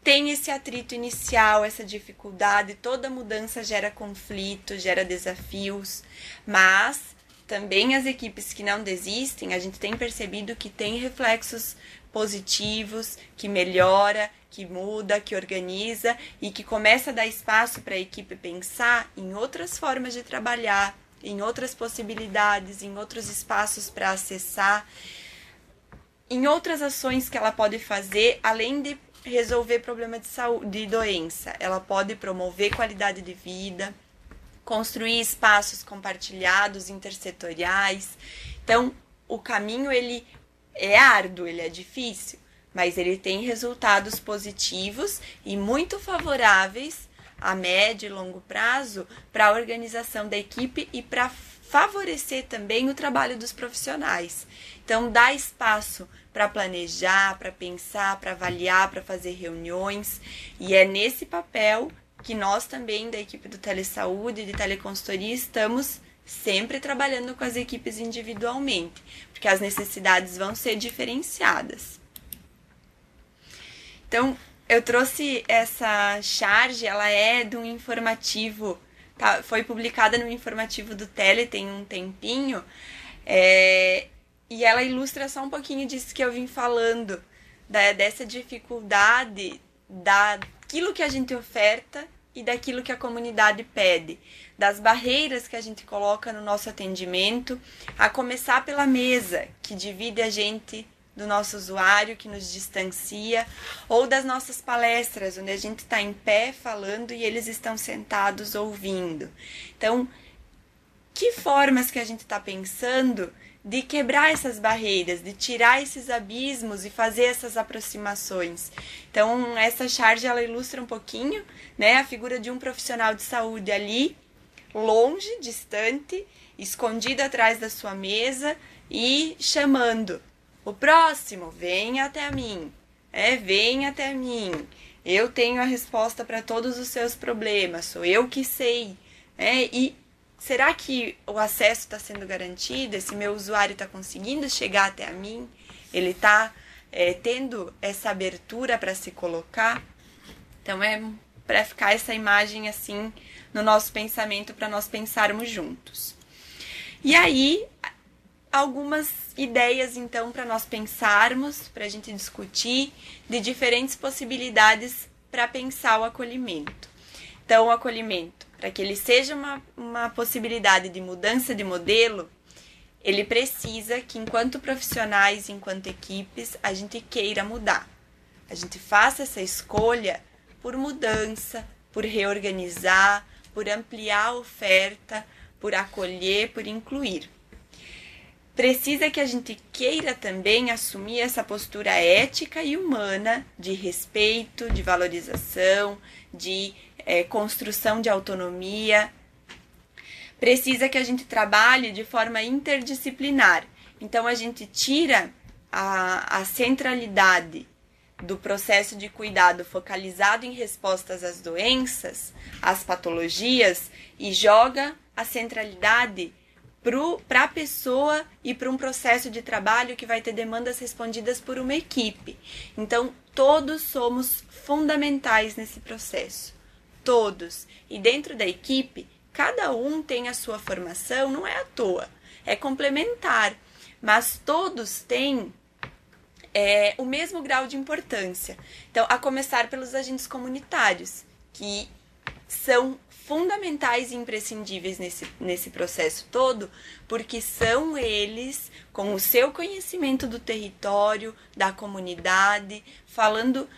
Tem esse atrito inicial, essa dificuldade, toda mudança gera conflito, gera desafios, mas também as equipes que não desistem, a gente tem percebido que tem reflexos positivos, que melhora, que muda, que organiza e que começa a dar espaço para a equipe pensar em outras formas de trabalhar, em outras possibilidades, em outros espaços para acessar, em outras ações que ela pode fazer, além de resolver problema de saúde, de doença. Ela pode promover qualidade de vida, construir espaços compartilhados, intersetoriais. Então, o caminho ele é árduo, ele é difícil, mas ele tem resultados positivos e muito favoráveis a médio e longo prazo para a organização da equipe e para favorecer também o trabalho dos profissionais. Então, dá espaço para planejar, para pensar, para avaliar, para fazer reuniões, e é nesse papel que nós também, da equipe do Telesaúde e de teleconsultoria, estamos sempre trabalhando com as equipes individualmente, porque as necessidades vão ser diferenciadas. Então, eu trouxe essa charge, ela é de um informativo, foi publicada no informativo do Tele tem um tempinho, e ela ilustra só um pouquinho disso que eu vim falando, dessa dificuldade daquilo que a gente oferta e daquilo que a comunidade pede, das barreiras que a gente coloca no nosso atendimento, a começar pela mesa, que divide a gente do nosso usuário, que nos distancia, ou das nossas palestras, onde a gente está em pé falando e eles estão sentados ouvindo. Então, que formas que a gente está pensando de quebrar essas barreiras, de tirar esses abismos e fazer essas aproximações. Então, essa charge, ela ilustra um pouquinho, né, a figura de um profissional de saúde ali, longe, distante, escondido atrás da sua mesa e chamando: o próximo, venha até mim, venha até mim, eu tenho a resposta para todos os seus problemas, sou eu que sei, e será que o acesso está sendo garantido? Esse meu usuário está conseguindo chegar até a mim? Ele está tendo essa abertura para se colocar? Então, para ficar essa imagem assim no nosso pensamento, para nós pensarmos juntos. E aí, algumas ideias, então, para nós pensarmos, para a gente discutir, de diferentes possibilidades para pensar o acolhimento. Então, o acolhimento, para que ele seja uma possibilidade de mudança de modelo, ele precisa que, enquanto profissionais, enquanto equipes, a gente queira mudar. A gente faça essa escolha por mudança, por reorganizar, por ampliar a oferta, por acolher, por incluir. Precisa que a gente queira também assumir essa postura ética e humana de respeito, de valorização, de construção de autonomia. Precisa que a gente trabalhe de forma interdisciplinar. Então, a gente tira a centralidade do processo de cuidado focalizado em respostas às doenças, às patologias, e joga a centralidade para a pessoa e para um processo de trabalho que vai ter demandas respondidas por uma equipe. Então, todos somos fundamentais nesse processo. Todos. E dentro da equipe, cada um tem a sua formação, não é à toa, é complementar. Mas todos têm o mesmo grau de importância. Então, a começar pelos agentes comunitários, que são fundamentais e imprescindíveis nesse processo todo, porque são eles, com o seu conhecimento do território, da comunidade, falando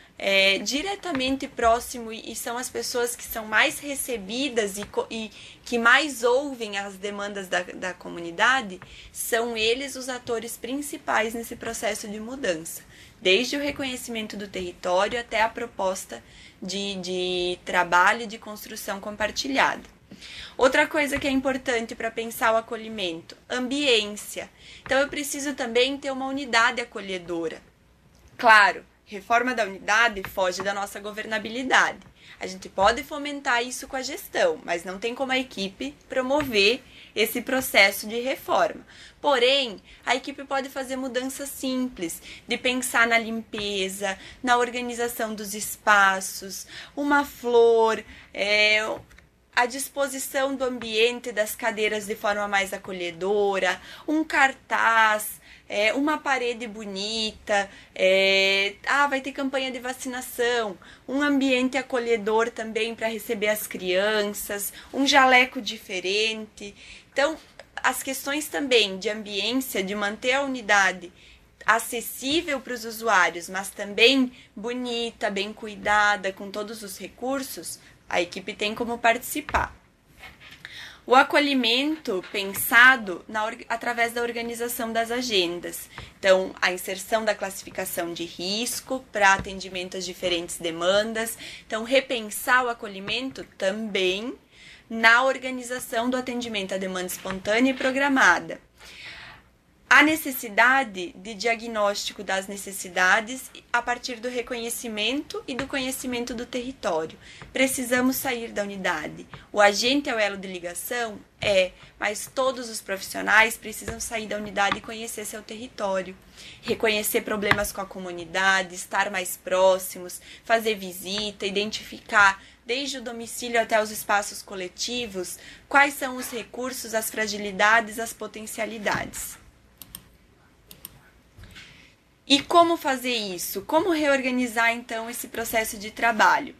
diretamente próximo, e são as pessoas que são mais recebidas e que mais ouvem as demandas da comunidade, são eles os atores principais nesse processo de mudança, desde o reconhecimento do território até a proposta de trabalho e de construção compartilhada. Outra coisa que é importante para pensar o acolhimento: ambiência. Então, eu preciso também ter uma unidade acolhedora. Claro, reforma da unidade foge da nossa governabilidade. A gente pode fomentar isso com a gestão, mas não tem como a equipe promover esse processo de reforma. Porém, a equipe pode fazer mudanças simples, de pensar na limpeza, na organização dos espaços, uma flor, a disposição do ambiente das cadeiras de forma mais acolhedora, um cartaz, uma parede bonita, vai ter campanha de vacinação, um ambiente acolhedor também para receber as crianças, um jaleco diferente. Então, as questões também de ambiência, de manter a unidade acessível para os usuários, mas também bonita, bem cuidada, com todos os recursos, a equipe tem como participar. O acolhimento pensado através da organização das agendas. Então, a inserção da classificação de risco para atendimento às diferentes demandas. Então, repensar o acolhimento também na organização do atendimento à demanda espontânea e programada. A necessidade de diagnóstico das necessidades a partir do reconhecimento e do conhecimento do território. Precisamos sair da unidade. O agente é o elo de ligação? Mas todos os profissionais precisam sair da unidade e conhecer seu território. Reconhecer problemas com a comunidade, estar mais próximos, fazer visita, identificar desde o domicílio até os espaços coletivos quais são os recursos, as fragilidades, as potencialidades. E como fazer isso? Como reorganizar, então, esse processo de trabalho?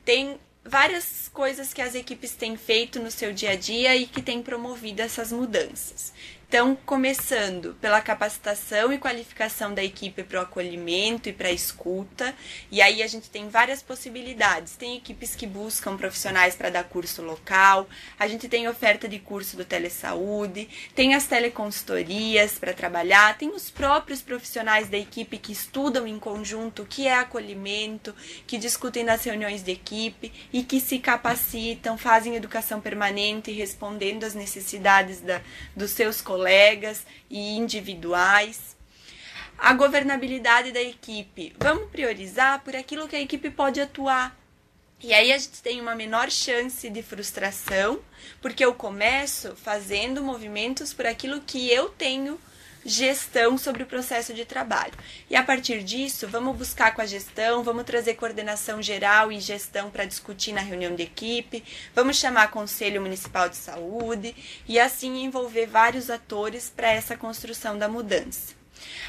Tem várias coisas que as equipes têm feito no seu dia a dia e que têm promovido essas mudanças. Então, começando pela capacitação e qualificação da equipe para o acolhimento e para a escuta, e aí a gente tem várias possibilidades. Tem equipes que buscam profissionais para dar curso local, a gente tem oferta de curso do Telesaúde, tem as teleconsultorias para trabalhar, tem os próprios profissionais da equipe que estudam em conjunto o que é acolhimento, que discutem nas reuniões de equipe e que se capacitam, fazem educação permanente, respondendo às necessidades dos seus colegas e individuais. A governabilidade da equipe. Vamos priorizar por aquilo que a equipe pode atuar. E aí a gente tem uma menor chance de frustração, porque eu começo fazendo movimentos por aquilo que eu tenho gestão sobre o processo de trabalho. E a partir disso, vamos buscar com a gestão, vamos trazer coordenação geral e gestão para discutir na reunião de equipe, vamos chamar Conselho Municipal de Saúde e assim envolver vários atores para essa construção da mudança.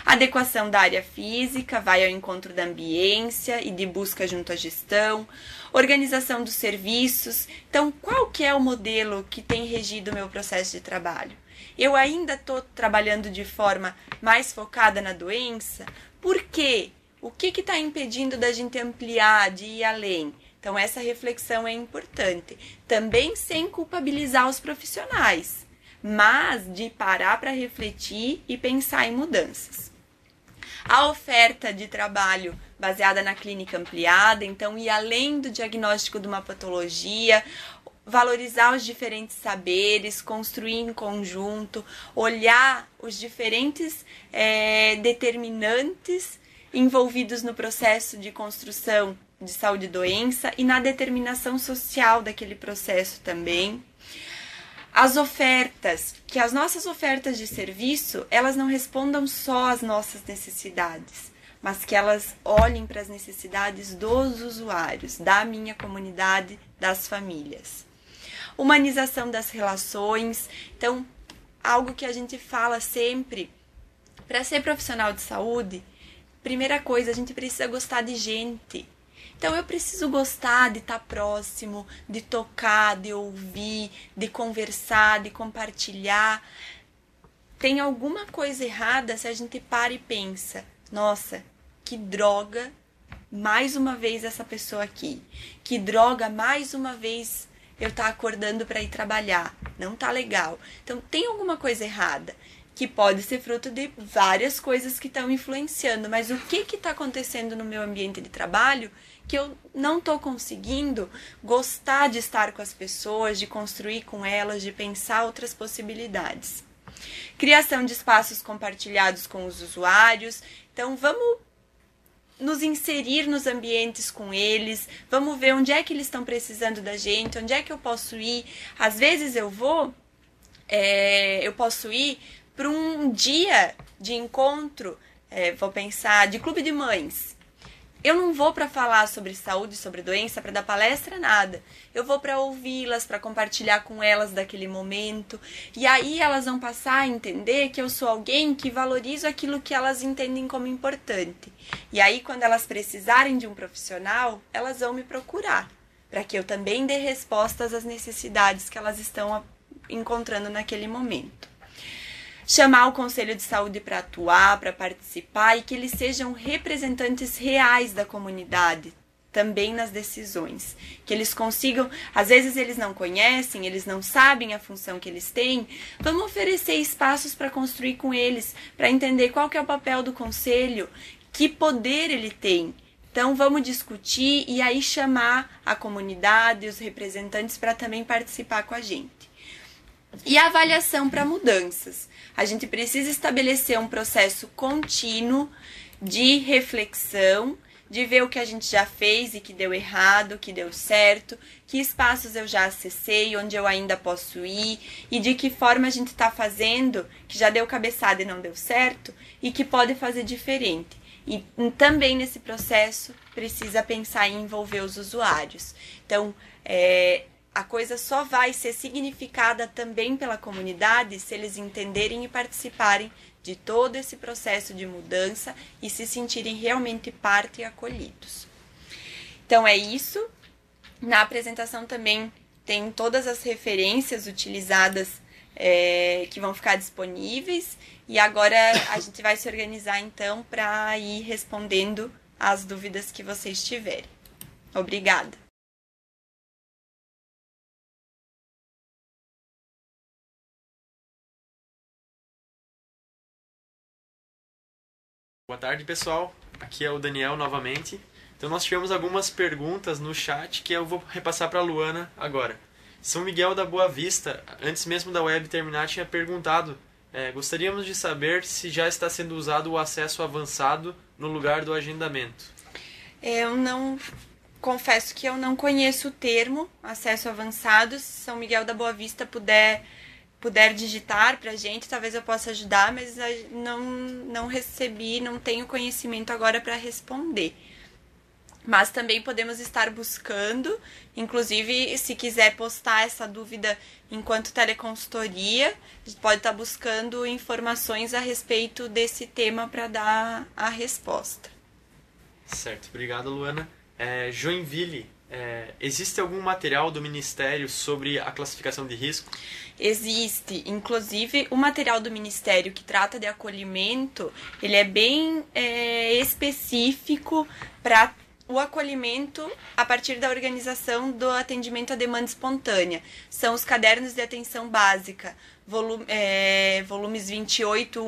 Adequação da área física, vai ao encontro da ambiência e de busca junto à gestão. Organização dos serviços. Então, qual que é o modelo que tem regido o meu processo de trabalho? Eu ainda estou trabalhando de forma mais focada na doença? Por quê? O que está impedindo da gente ampliar, de ir além? Então, essa reflexão é importante. Também sem culpabilizar os profissionais, mas de parar para refletir e pensar em mudanças. A oferta de trabalho baseada na clínica ampliada, então ir além do diagnóstico de uma patologia, valorizar os diferentes saberes, construir em conjunto, olhar os diferentes determinantes envolvidos no processo de construção de saúde e doença e na determinação social daquele processo também. As ofertas, que as nossas ofertas de serviço, elas não respondam só às nossas necessidades, mas que elas olhem para as necessidades dos usuários, da minha comunidade, das famílias. Humanização das relações, então, algo que a gente fala sempre, para ser profissional de saúde, primeira coisa, a gente precisa gostar de gente. Então, eu preciso gostar de estar próximo, de tocar, de ouvir, de conversar, de compartilhar. Tem alguma coisa errada se a gente para e pensa, nossa, que droga, mais uma vez essa pessoa aqui. Que droga, mais uma vez eu estar acordando para ir trabalhar. Não tá legal. Então, tem alguma coisa errada, que pode ser fruto de várias coisas que estão influenciando. Mas o que está acontecendo no meu ambiente de trabalho que eu não estou conseguindo gostar de estar com as pessoas, de construir com elas, de pensar outras possibilidades. Criação de espaços compartilhados com os usuários. Então, vamos nos inserir nos ambientes com eles, vamos ver onde é que eles estão precisando da gente, onde é que eu posso ir. Às vezes eu posso ir para um dia de encontro, vou pensar, de clube de mães. Eu não vou para falar sobre saúde, sobre doença, para dar palestra, nada. Eu vou para ouvi-las, para compartilhar com elas daquele momento. E aí elas vão passar a entender que eu sou alguém que valorizo aquilo que elas entendem como importante. E aí, quando elas precisarem de um profissional, elas vão me procurar, para que eu também dê respostas às necessidades que elas estão encontrando naquele momento. Chamar o Conselho de Saúde para atuar, para participar e que eles sejam representantes reais da comunidade, também nas decisões. Que eles consigam, às vezes eles não conhecem, eles não sabem a função que eles têm, vamos oferecer espaços para construir com eles, para entender qual que é o papel do Conselho, que poder ele tem. Então vamos discutir e aí chamar a comunidade, os representantes para também participar com a gente. E a avaliação para mudanças. A gente precisa estabelecer um processo contínuo de reflexão, de ver o que a gente já fez e que deu errado, o que deu certo, que espaços eu já acessei, onde eu ainda posso ir e de que forma a gente está fazendo, que já deu cabeçada e não deu certo e que pode fazer diferente. E também nesse processo precisa pensar em envolver os usuários. Então, a coisa só vai ser significada também pela comunidade se eles entenderem e participarem de todo esse processo de mudança e se sentirem realmente parte e acolhidos. Então é isso. Na apresentação também tem todas as referências utilizadas que vão ficar disponíveis. E agora a gente vai se organizar, então, para ir respondendo as dúvidas que vocês tiverem. Obrigada! Boa tarde, pessoal. Aqui é o Daniel novamente. Então nós tivemos algumas perguntas no chat que eu vou repassar para a Luana agora. São Miguel da Boa Vista, antes mesmo da web terminar, tinha perguntado: gostaríamos de saber se já está sendo usado o acesso avançado no lugar do agendamento. Eu não... Confesso que eu não conheço o termo acesso avançado. Se São Miguel da Boa Vista puder digitar pra gente, talvez eu possa ajudar, mas não recebi, não tenho conhecimento agora para responder. Mas também podemos estar buscando, inclusive se quiser postar essa dúvida enquanto teleconsultoria, a gente pode estar buscando informações a respeito desse tema para dar a resposta. Certo, obrigado, Luana. Joinville, existe algum material do Ministério sobre a classificação de risco? Existe, inclusive o material do Ministério que trata de acolhimento, ele é bem específico para o acolhimento a partir da organização do atendimento à demanda espontânea. São os cadernos de atenção básica, volumes 28,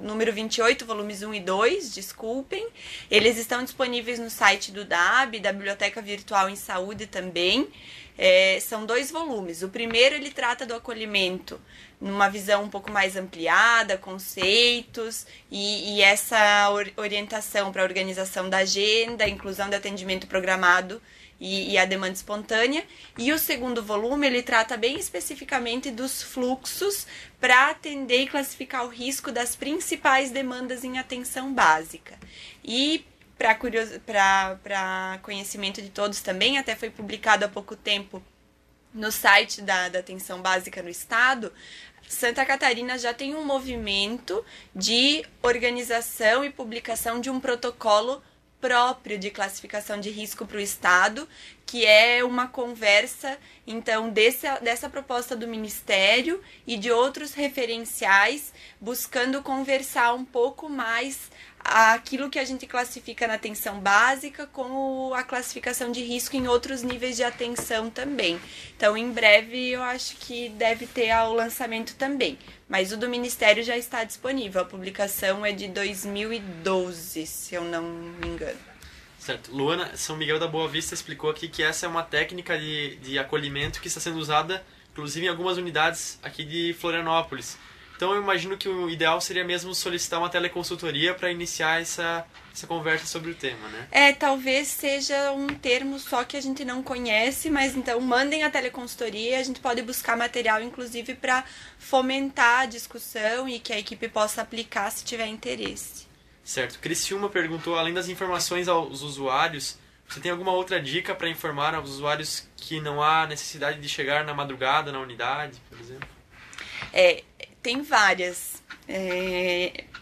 número 28, volumes 1 e 2, desculpem. Eles estão disponíveis no site do DAB, da Biblioteca Virtual em Saúde também. São 2 volumes. O primeiro ele trata do acolhimento numa visão um pouco mais ampliada, conceitos e essa orientação para a organização da agenda, inclusão de atendimento programado e a demanda espontânea. E o segundo volume ele trata bem especificamente dos fluxos para atender e classificar o risco das principais demandas em atenção básica. E para conhecimento de todos também, até foi publicado há pouco tempo no site da Atenção Básica no Estado, Santa Catarina já tem um movimento de organização e publicação de um protocolo próprio de classificação de risco para o Estado, que é uma conversa, então, dessa proposta do Ministério e de outros referenciais, buscando conversar um pouco mais aquilo que a gente classifica na atenção básica com a classificação de risco em outros níveis de atenção também. Então, em breve, eu acho que deve ter o lançamento também. Mas o do Ministério já está disponível. A publicação é de 2012, se eu não me engano. Certo. Luana, São Miguel da Boa Vista explicou aqui que essa é uma técnica de acolhimento que está sendo usada, inclusive, em algumas unidades aqui de Florianópolis. Então eu imagino que o ideal seria mesmo solicitar uma teleconsultoria para iniciar essa conversa sobre o tema, né? Talvez seja um termo só que a gente não conhece, mas então mandem a teleconsultoria, a gente pode buscar material, inclusive, para fomentar a discussão e que a equipe possa aplicar se tiver interesse. Certo. Criciúma perguntou, além das informações aos usuários, você tem alguma outra dica para informar aos usuários que não há necessidade de chegar na madrugada na unidade, por exemplo? Tem várias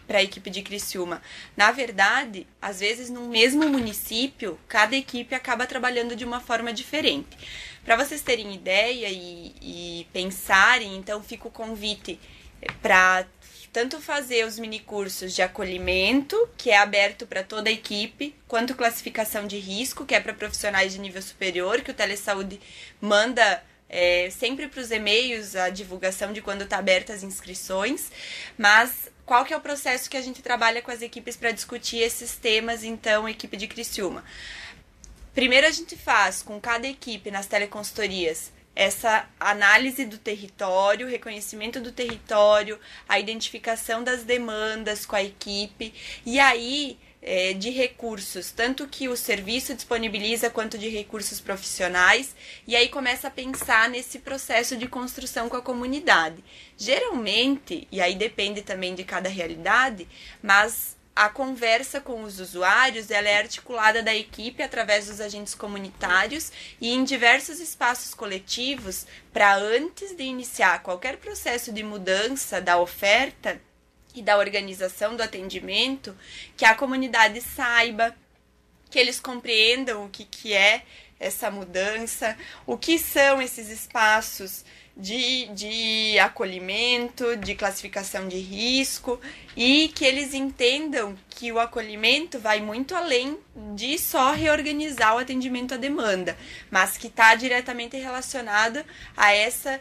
para a equipe de Criciúma. Na verdade, às vezes no mesmo município, cada equipe acaba trabalhando de uma forma diferente. Para vocês terem ideia e pensarem, então fica o convite para tanto fazer os minicursos de acolhimento, que é aberto para toda a equipe, quanto classificação de risco, que é para profissionais de nível superior, que o Telesaúde manda sempre para os e-mails a divulgação de quando está aberta as inscrições, mas qual que é o processo que a gente trabalha com as equipes para discutir esses temas, então, equipe de Criciúma? Primeiro a gente faz com cada equipe nas teleconsultorias essa análise do território, reconhecimento do território, a identificação das demandas com a equipe, e aí de recursos, tanto que o serviço disponibiliza quanto de recursos profissionais, e aí começa a pensar nesse processo de construção com a comunidade. Geralmente, e aí depende também de cada realidade, mas a conversa com os usuários ela é articulada da equipe através dos agentes comunitários e em diversos espaços coletivos para, antes de iniciar qualquer processo de mudança da oferta e da organização do atendimento, que a comunidade saiba, que eles compreendam o que é essa mudança, o que são esses espaços de acolhimento, de classificação de risco, e que eles entendam que o acolhimento vai muito além de só reorganizar o atendimento à demanda, mas que está diretamente relacionado a essa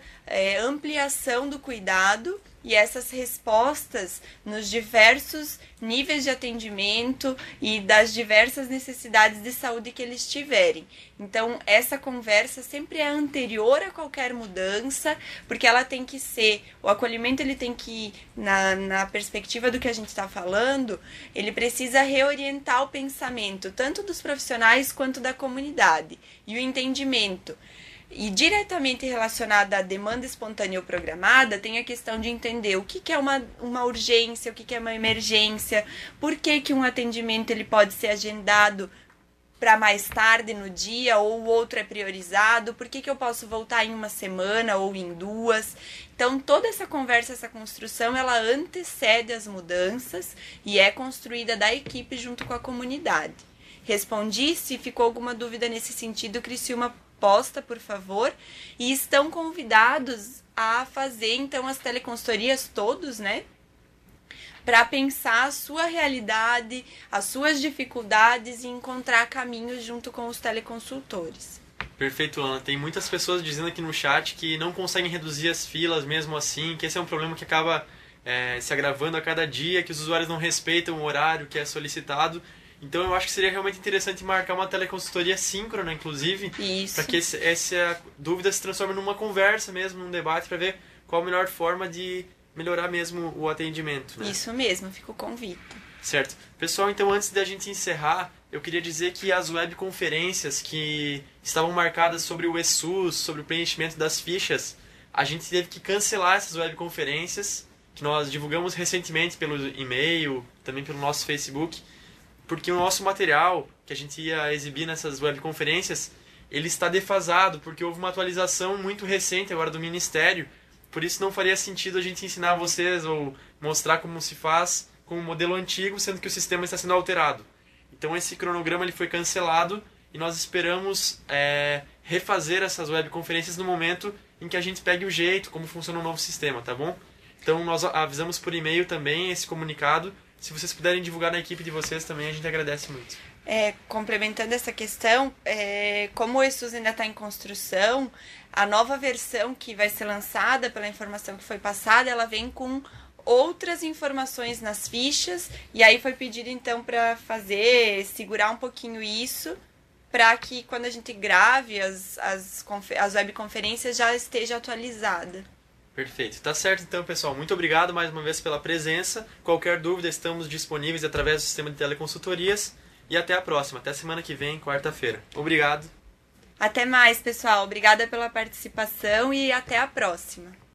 ampliação do cuidado e essas respostas nos diversos níveis de atendimento e das diversas necessidades de saúde que eles tiverem. Então, essa conversa sempre é anterior a qualquer mudança, porque ela tem que ser, o acolhimento ele tem que, na perspectiva do que a gente está falando, ele precisa reorientar o pensamento, tanto dos profissionais quanto da comunidade, e o entendimento. E diretamente relacionada à demanda espontânea ou programada, tem a questão de entender o que é uma urgência, o que é uma emergência, por que um atendimento ele pode ser agendado para mais tarde no dia, ou o outro é priorizado, por que eu posso voltar em uma semana ou em 2. Então, toda essa conversa, essa construção, ela antecede as mudanças e é construída da equipe junto com a comunidade. Respondi, se ficou alguma dúvida nesse sentido, Criciúma, posta, por favor, e estão convidados a fazer, então, as teleconsultorias todos, né, para pensar a sua realidade, as suas dificuldades e encontrar caminhos junto com os teleconsultores. Perfeito, Ana. Tem muitas pessoas dizendo aqui no chat que não conseguem reduzir as filas mesmo assim, que esse é um problema que acaba se agravando a cada dia, que os usuários não respeitam o horário que é solicitado. Então eu acho que seria realmente interessante marcar uma teleconsultoria síncrona, inclusive, para que essa dúvida se transforme numa conversa mesmo, num debate, para ver qual a melhor forma de melhorar mesmo o atendimento. Né? Isso mesmo, fica o convite. Certo. Pessoal, então antes da gente encerrar, eu queria dizer que as webconferências que estavam marcadas sobre o eSUS, sobre o preenchimento das fichas, a gente teve que cancelar essas webconferências, que nós divulgamos recentemente pelo e-mail, também pelo nosso Facebook, porque o nosso material que a gente ia exibir nessas webconferências, ele está defasado, porque houve uma atualização muito recente agora do Ministério, por isso não faria sentido a gente ensinar vocês ou mostrar como se faz com o modelo antigo, sendo que o sistema está sendo alterado. Então esse cronograma ele foi cancelado e nós esperamos refazer essas webconferências no momento em que a gente pegue o jeito, como funciona o novo sistema, tá bom? Então nós avisamos por e-mail também esse comunicado. Se vocês puderem divulgar na equipe de vocês também, a gente agradece muito. Complementando essa questão, como o eSUS ainda está em construção, a nova versão que vai ser lançada, pela informação que foi passada, ela vem com outras informações nas fichas, e aí foi pedido então para segurar um pouquinho isso, para que quando a gente grave as webconferências já esteja atualizada. Perfeito. Tá certo então, pessoal. Muito obrigado mais uma vez pela presença. Qualquer dúvida, estamos disponíveis através do sistema de teleconsultorias. E até a próxima. Até semana que vem, quarta-feira. Obrigado. Até mais, pessoal. Obrigada pela participação e até a próxima.